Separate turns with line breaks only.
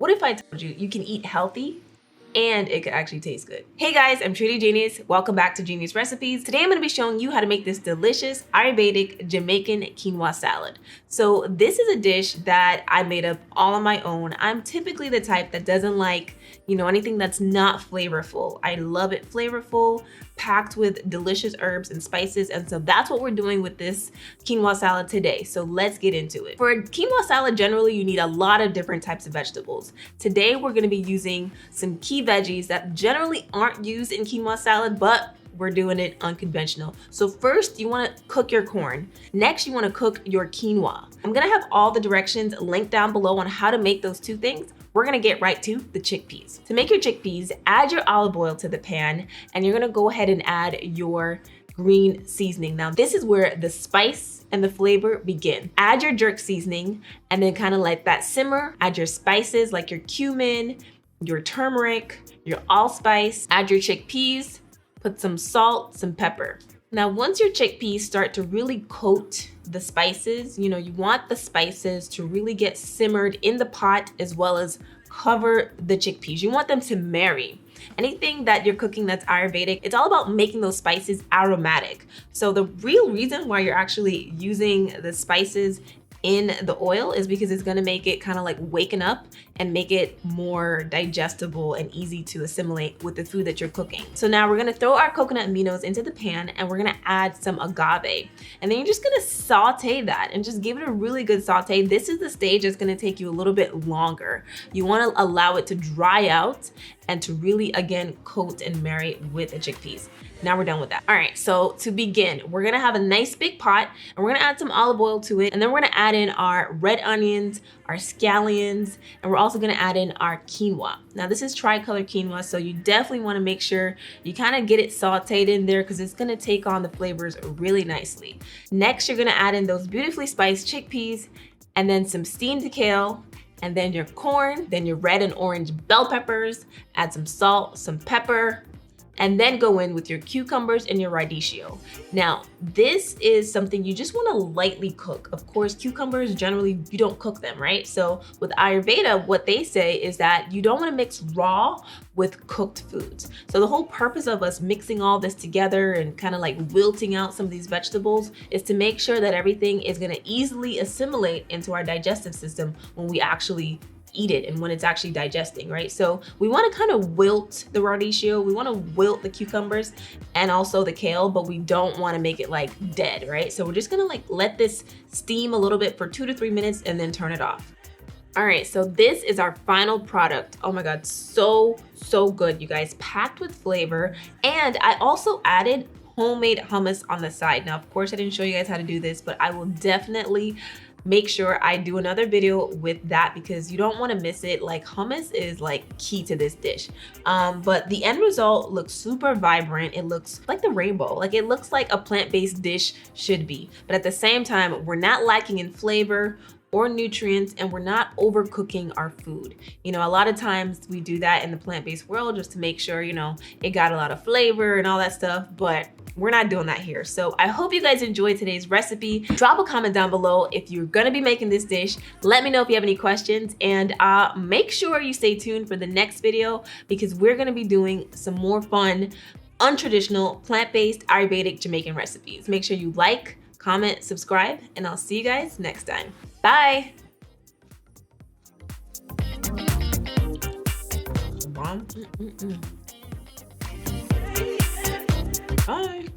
What if I told you you can eat healthy and it could actually taste good? Hey guys, I'm Trudy Genius. Welcome back to Genius Recipes. Today I'm going to be showing you how to make this delicious Ayurvedic Jamaican quinoa salad. So this is a dish that I made up all on my own. I'm typically the type that doesn't like, anything that's not flavorful. I love it flavorful, packed with delicious herbs and spices. And so that's what we're doing with this quinoa salad today. So let's get into it. For a quinoa salad, generally you need a lot of different types of vegetables. Today we're going to be using some key veggies that generally aren't used in quinoa salad, but we're doing it unconventional. So first you want to cook your corn. Next you want to cook your quinoa. I'm going to have all the directions linked down below on how to make those two things. We're gonna get right to the chickpeas. To make your chickpeas, add your olive oil to the pan, and you're gonna go ahead and add your green seasoning. Now this is where the spice and the flavor begin. Add your jerk seasoning and then kind of let that simmer. Add your spices like your cumin, your turmeric, your allspice. Add your chickpeas, put some salt, some pepper. Now, once your chickpeas start to really coat the spices, you want the spices to really get simmered in the pot as well as cover the chickpeas. You want them to marry. Anything that you're cooking that's Ayurvedic, it's all about making those spices aromatic. So the real reason why you're actually using the spices in the oil is because it's gonna make it kind of like waken up and make it more digestible and easy to assimilate with the food that you're cooking. So now we're gonna throw our coconut aminos into the pan and we're gonna add some agave. And then you're just gonna saute that and just give it a really good saute. This is the stage that's gonna take you a little bit longer. You wanna allow it to dry out and to really, again, coat and marry with the chickpeas. Now we're done with that. All right, so to begin, we're gonna have a nice big pot and we're gonna add some olive oil to it. And then we're gonna add in our red onions, our scallions, and we're also gonna add in our quinoa. Now this is tricolor quinoa, so you definitely wanna make sure you kind of get it sauteed in there because it's gonna take on the flavors really nicely. Next, you're gonna add in those beautifully spiced chickpeas and then some steamed kale, and then your corn, then your red and orange bell peppers, add some salt, some pepper, and then go in with your cucumbers and your radicchio. Now, this is something you just wanna lightly cook. Of course, cucumbers, generally, you don't cook them, right? So with Ayurveda, what they say is that you don't wanna mix raw with cooked foods. So the whole purpose of us mixing all this together and kind of like wilting out some of these vegetables is to make sure that everything is gonna easily assimilate into our digestive system when we actually eat it and when it's actually digesting, right? So we want to kind of wilt the radicchio, we want to wilt the cucumbers and also the kale, but we don't want to make it like dead, right? So we're just gonna like let this steam a little bit for 2 to 3 minutes and then turn it off. All right, so this is our final product. Oh my God, so good, you guys, packed with flavor. And I also added homemade hummus on the side. Now, of course, I didn't show you guys how to do this, but I will definitely make sure I do another video with that because you don't want to miss it. Like hummus is like key to this dish. But the end result looks super vibrant. It looks like the rainbow. Like it looks like a plant-based dish should be. But at the same time, we're not lacking in flavor or nutrients, and we're not overcooking our food. A lot of times we do that in the plant-based world just to make sure, it got a lot of flavor and all that stuff, but we're not doing that here. So I hope you guys enjoyed today's recipe. Drop a comment down below if you're gonna be making this dish. Let me know if you have any questions, and make sure you stay tuned for the next video because we're gonna be doing some more fun, untraditional, plant-based Ayurvedic Jamaican recipes. Make sure you like, comment, subscribe, and I'll see you guys next time. Bye. Bye.